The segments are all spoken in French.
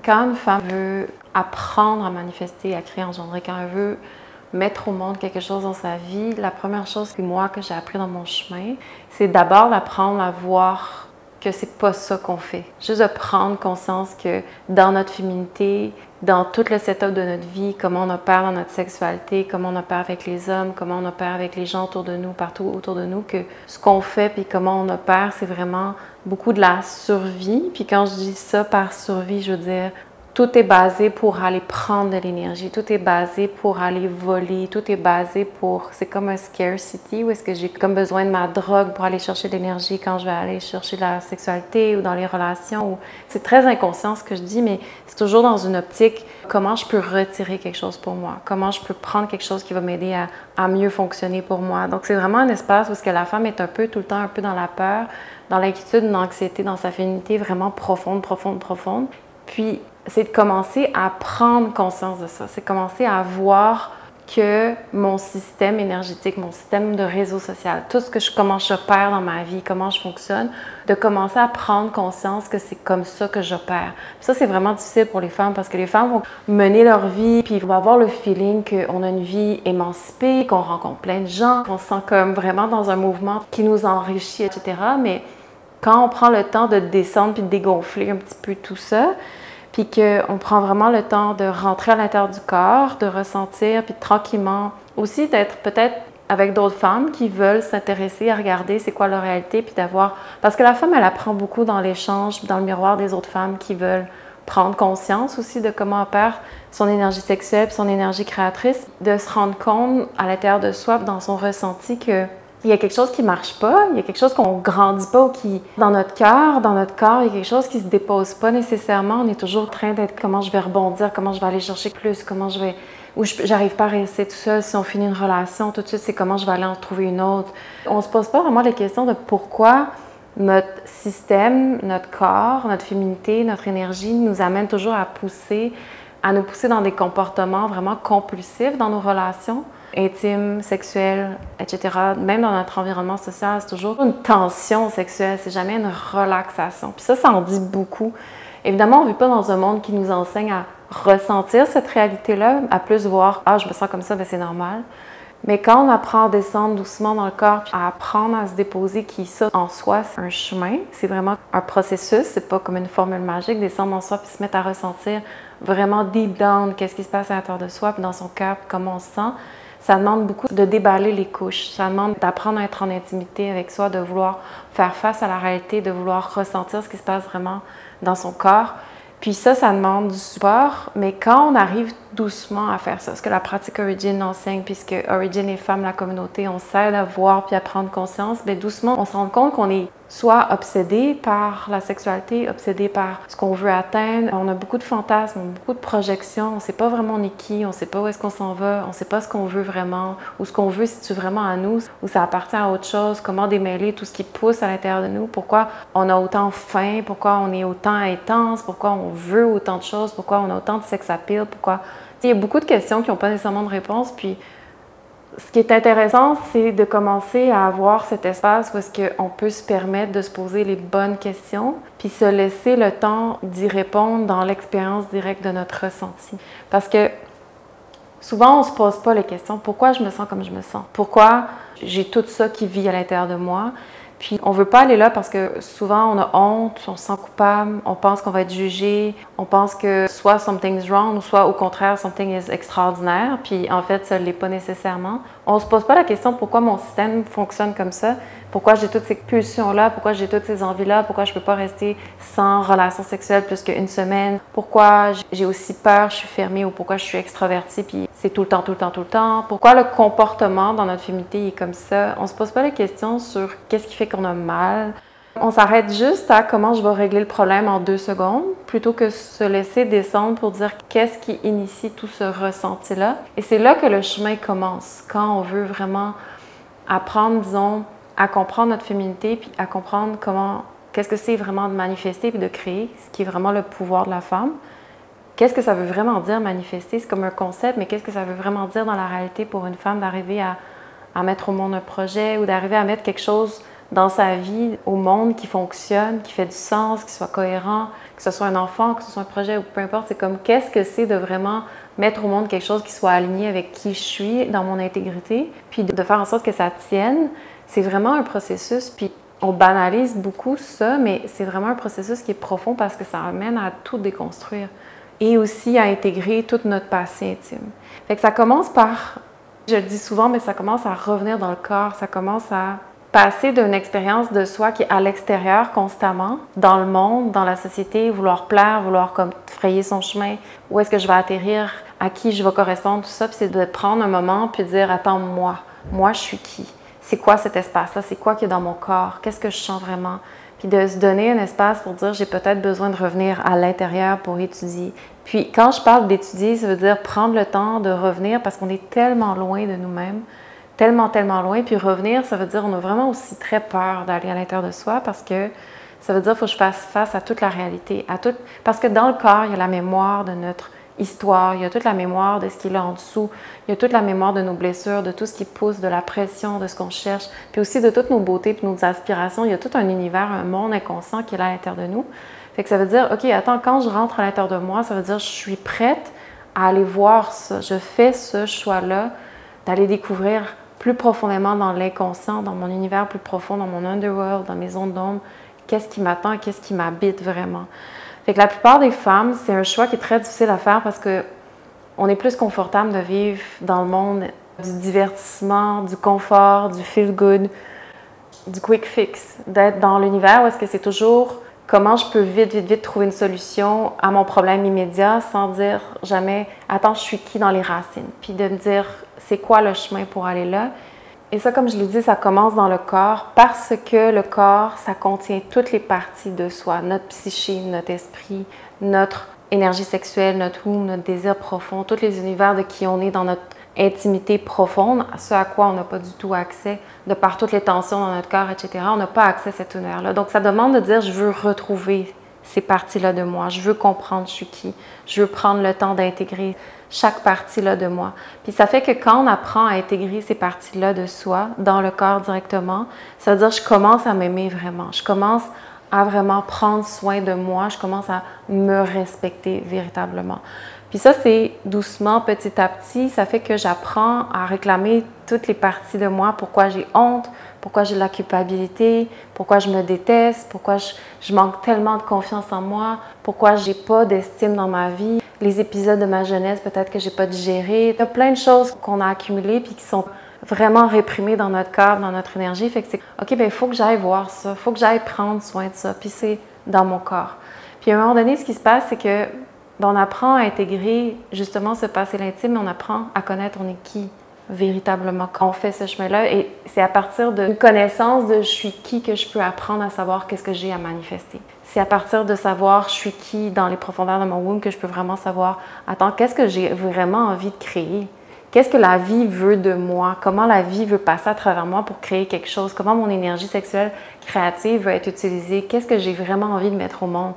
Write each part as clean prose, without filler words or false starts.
Quand une femme veut apprendre à manifester, à créer, engendrer, quand elle veut mettre au monde quelque chose dans sa vie, la première chose que j'ai appris dans mon chemin, c'est d'abord d'apprendre à voir que c'est pas ça qu'on fait. Juste de prendre conscience que dans notre féminité, dans tout le setup de notre vie, comment on opère dans notre sexualité, comment on opère avec les hommes, comment on opère avec les gens autour de nous, partout autour de nous, que ce qu'on fait puis comment on opère, c'est vraiment beaucoup de la survie. Puis quand je dis ça par survie, je veux dire tout est basé pour aller prendre de l'énergie, tout est basé pour aller voler, tout est basé pour... C'est comme un scarcity où est-ce que j'ai comme besoin de ma drogue pour aller chercher de l'énergie quand je vais aller chercher de la sexualité ou dans les relations. C'est très inconscient ce que je dis, mais c'est toujours dans une optique comment je peux retirer quelque chose pour moi, comment je peux prendre quelque chose qui va m'aider à mieux fonctionner pour moi. Donc c'est vraiment un espace où est-ce que la femme est un peu tout le temps un peu dans la peur, dans l'inquiétude, dans l'anxiété, dans sa féminité vraiment profonde. Puis, c'est de commencer à prendre conscience de ça. C'est commencer à voir que mon système énergétique, mon système de réseau social, tout ce que comment j'opère dans ma vie, comment je fonctionne, de commencer à prendre conscience que c'est comme ça que j'opère. Ça, c'est vraiment difficile pour les femmes parce que les femmes vont mener leur vie, puis ils vont avoir le feeling qu'on a une vie émancipée, qu'on rencontre plein de gens, qu'on se sent comme vraiment dans un mouvement qui nous enrichit, etc. Mais quand on prend le temps de descendre puis de dégonfler un petit peu tout ça, puis qu'on prend vraiment le temps de rentrer à l'intérieur du corps, de ressentir, puis tranquillement aussi d'être peut-être avec d'autres femmes qui veulent s'intéresser à regarder c'est quoi leur réalité, puis d'avoir... Parce que la femme, elle apprend beaucoup dans l'échange, dans le miroir des autres femmes qui veulent prendre conscience aussi de comment opère son énergie sexuelle, puis son énergie créatrice, de se rendre compte à l'intérieur de soi, dans son ressenti que il y a quelque chose qui ne marche pas, il y a quelque chose qu'on ne grandit pas ou qui, dans notre cœur, dans notre corps, il y a quelque chose qui ne se dépose pas nécessairement. On est toujours en train d'être comment je vais rebondir, comment je vais aller chercher plus, comment je vais... Ou j'arrive pas à rester tout seul. Si on finit une relation, tout de suite, c'est comment je vais aller en trouver une autre. On ne se pose pas vraiment les questions de pourquoi notre système, notre corps, notre féminité, notre énergie nous amène toujours à nous pousser dans des comportements vraiment compulsifs dans nos relations intimes, sexuelles, etc. Même dans notre environnement social, c'est toujours une tension sexuelle, c'est jamais une relaxation. Puis ça en dit beaucoup. Évidemment, on ne vit pas dans un monde qui nous enseigne à ressentir cette réalité-là, à plus voir « Ah, je me sens comme ça, bien c'est normal ». Mais quand on apprend à descendre doucement dans le corps, puis à apprendre à se déposer, qui ça en soi, c'est un chemin, c'est vraiment un processus, c'est pas comme une formule magique, descendre en soi puis se mettre à ressentir vraiment deep down qu'est-ce qui se passe à l'intérieur de soi, puis dans son cœur, puis comment on se sent. Ça demande beaucoup de déballer les couches, ça demande d'apprendre à être en intimité avec soi, de vouloir faire face à la réalité, de vouloir ressentir ce qui se passe vraiment dans son corps. Puis ça demande du support, mais quand on arrive doucement à faire ça, ce que la pratique Origin enseigne, puisque Origin et Femmes, la communauté, on s'aide à voir puis à prendre conscience, bien doucement, on se rend compte qu'on est soit obsédé par la sexualité, obsédé par ce qu'on veut atteindre. On a beaucoup de fantasmes, beaucoup de projections, on ne sait pas vraiment on est qui, on ne sait pas où est-ce qu'on s'en va, on ne sait pas ce qu'on veut vraiment, ou ce qu'on veut, c'est-tu vraiment à nous, ou ça appartient à autre chose, comment démêler tout ce qui pousse à l'intérieur de nous, pourquoi on a autant faim, pourquoi on est autant intense, pourquoi on veut autant de choses, pourquoi on a autant de sex appeal, pourquoi... Il y a beaucoup de questions qui n'ont pas nécessairement de réponse, puis ce qui est intéressant, c'est de commencer à avoir cet espace où est-ce qu'on peut se permettre de se poser les bonnes questions, puis se laisser le temps d'y répondre dans l'expérience directe de notre ressenti. Parce que souvent, on ne se pose pas les questions. Pourquoi je me sens comme je me sens? Pourquoi j'ai tout ça qui vit à l'intérieur de moi? Puis on ne veut pas aller là parce que souvent on a honte, on se sent coupable, on pense qu'on va être jugé, on pense que soit something's wrong ou soit au contraire something is extraordinaire, puis en fait ça ne l'est pas nécessairement. On ne se pose pas la question pourquoi mon système fonctionne comme ça, pourquoi j'ai toutes ces pulsions-là, pourquoi j'ai toutes ces envies-là, pourquoi je ne peux pas rester sans relation sexuelle plus qu'une semaine, pourquoi j'ai aussi peur, je suis fermée ou pourquoi je suis extravertie puis c'est tout le temps, pourquoi le comportement dans notre féminité est comme ça. On ne se pose pas la question sur qu'est-ce qui fait qu'on a mal. On s'arrête juste à comment je vais régler le problème en 2 secondes, plutôt que se laisser descendre pour dire qu'est-ce qui initie tout ce ressenti-là. Et c'est là que le chemin commence, quand on veut vraiment apprendre, disons, à comprendre notre féminité, puis à comprendre qu'est-ce que c'est vraiment de manifester puis de créer, ce qui est vraiment le pouvoir de la femme. Qu'est-ce que ça veut vraiment dire manifester? C'est comme un concept, mais qu'est-ce que ça veut vraiment dire dans la réalité pour une femme d'arriver à mettre au monde un projet ou d'arriver à mettre quelque chose dans sa vie, au monde, qui fonctionne, qui fait du sens, qui soit cohérent, que ce soit un enfant, que ce soit un projet ou peu importe. C'est comme qu'est-ce que c'est de vraiment mettre au monde quelque chose qui soit aligné avec qui je suis, dans mon intégrité, puis de faire en sorte que ça tienne. C'est vraiment un processus, puis on banalise beaucoup ça, mais c'est vraiment un processus qui est profond parce que ça amène à tout déconstruire et aussi à intégrer tout notre passé intime. Fait que ça commence par, je le dis souvent, mais ça commence à revenir dans le corps, ça commence à passer d'une expérience de soi qui est à l'extérieur constamment, dans le monde, dans la société, vouloir plaire, vouloir comme frayer son chemin, où est-ce que je vais atterrir, à qui je vais correspondre, tout ça, puis c'est de prendre un moment puis de dire, attends, moi je suis qui? C'est quoi cet espace-là? C'est quoi qui est dans mon corps? Qu'est-ce que je sens vraiment? Puis de se donner un espace pour dire, j'ai peut-être besoin de revenir à l'intérieur pour étudier. Puis quand je parle d'étudier, ça veut dire prendre le temps de revenir parce qu'on est tellement loin de nous-mêmes, tellement loin. Puis revenir, ça veut dire on a vraiment aussi très peur d'aller à l'intérieur de soi parce que ça veut dire qu'il faut que je fasse face à toute la réalité, parce que dans le corps, il y a la mémoire de notre histoire, il y a toute la mémoire de ce qui est là en dessous, il y a toute la mémoire de nos blessures, de tout ce qui pousse, de la pression, de ce qu'on cherche, puis aussi de toutes nos beautés puis nos aspirations. Il y a tout un univers, un monde inconscient qui est là à l'intérieur de nous. Fait que ça veut dire, OK, attends, quand je rentre à l'intérieur de moi, ça veut dire je suis prête à aller voir ça. Je fais ce choix-là d'aller découvrir plus profondément dans l'inconscient, dans mon univers plus profond, dans mon underworld, dans mes zones d'ombre, qu'est-ce qui m'attend, qu'est-ce qui m'habite vraiment. Fait que la plupart des femmes, c'est un choix qui est très difficile à faire parce que on est plus confortable de vivre dans le monde du divertissement, du confort, du feel good, du quick fix, d'être dans l'univers où est-ce que c'est toujours comment je peux vite trouver une solution à mon problème immédiat sans dire jamais « attends, je suis qui dans les racines ?» puis de me dire « c'est quoi le chemin pour aller là ?» Et ça, comme je l'ai dit, ça commence dans le corps parce que le corps, ça contient toutes les parties de soi, notre psyché, notre esprit, notre énergie sexuelle, notre womb, notre désir profond, tous les univers de qui on est dans notre intimité profonde, ce à quoi on n'a pas du tout accès, de par toutes les tensions dans notre corps, etc. On n'a pas accès à cet univers-là. Donc, ça demande de dire, je veux retrouver ces parties-là de moi, je veux comprendre je suis qui, je veux prendre le temps d'intégrer chaque partie-là de moi. Puis ça fait que quand on apprend à intégrer ces parties-là de soi dans le corps directement, ça veut dire que je commence à m'aimer vraiment, je commence à vraiment prendre soin de moi, je commence à me respecter véritablement. Puis ça, c'est doucement, petit à petit, ça fait que j'apprends à réclamer toutes les parties de moi, pourquoi j'ai honte, pourquoi j'ai de la culpabilité, pourquoi je me déteste, pourquoi je manque tellement de confiance en moi, pourquoi j'ai pas d'estime dans ma vie, les épisodes de ma jeunesse peut-être que j'ai pas digéré. Il y a plein de choses qu'on a accumulées puis qui sont vraiment réprimées dans notre corps, dans notre énergie. Fait que c'est OK, bien, il faut que j'aille voir ça, il faut que j'aille prendre soin de ça, puis c'est dans mon corps. Puis à un moment donné, ce qui se passe, c'est que on apprend à intégrer justement ce passé l'intime, on apprend à connaître on est qui véritablement quand on fait ce chemin-là. Et c'est à partir d'une connaissance de je suis qui que je peux apprendre à savoir qu'est-ce que j'ai à manifester. C'est à partir de savoir je suis qui dans les profondeurs de mon womb que je peux vraiment savoir, attends, qu'est-ce que j'ai vraiment envie de créer? Qu'est-ce que la vie veut de moi? Comment la vie veut passer à travers moi pour créer quelque chose? Comment mon énergie sexuelle créative veut être utilisée? Qu'est-ce que j'ai vraiment envie de mettre au monde?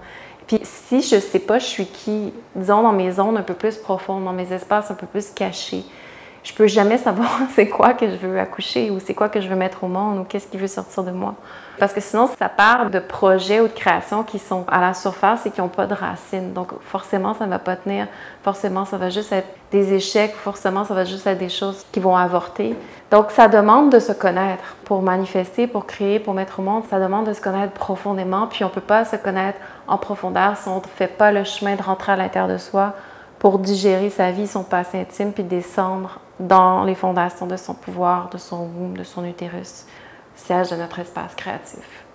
Puis si je ne sais pas je suis qui, disons dans mes zones un peu plus profondes, dans mes espaces un peu plus cachés, je peux jamais savoir c'est quoi que je veux accoucher ou c'est quoi que je veux mettre au monde ou qu'est-ce qui veut sortir de moi. Parce que sinon, ça part de projets ou de créations qui sont à la surface et qui n'ont pas de racines. Donc forcément, ça ne va pas tenir. Forcément, ça va juste être des échecs. Forcément, ça va juste être des choses qui vont avorter. Donc ça demande de se connaître pour manifester, pour créer, pour mettre au monde. Ça demande de se connaître profondément. Puis on ne peut pas se connaître en profondeur si on ne fait pas le chemin de rentrer à l'intérieur de soi pour digérer sa vie, son passé intime, puis descendre dans les fondations de son pouvoir, de son womb, de son utérus, siège de notre espace créatif.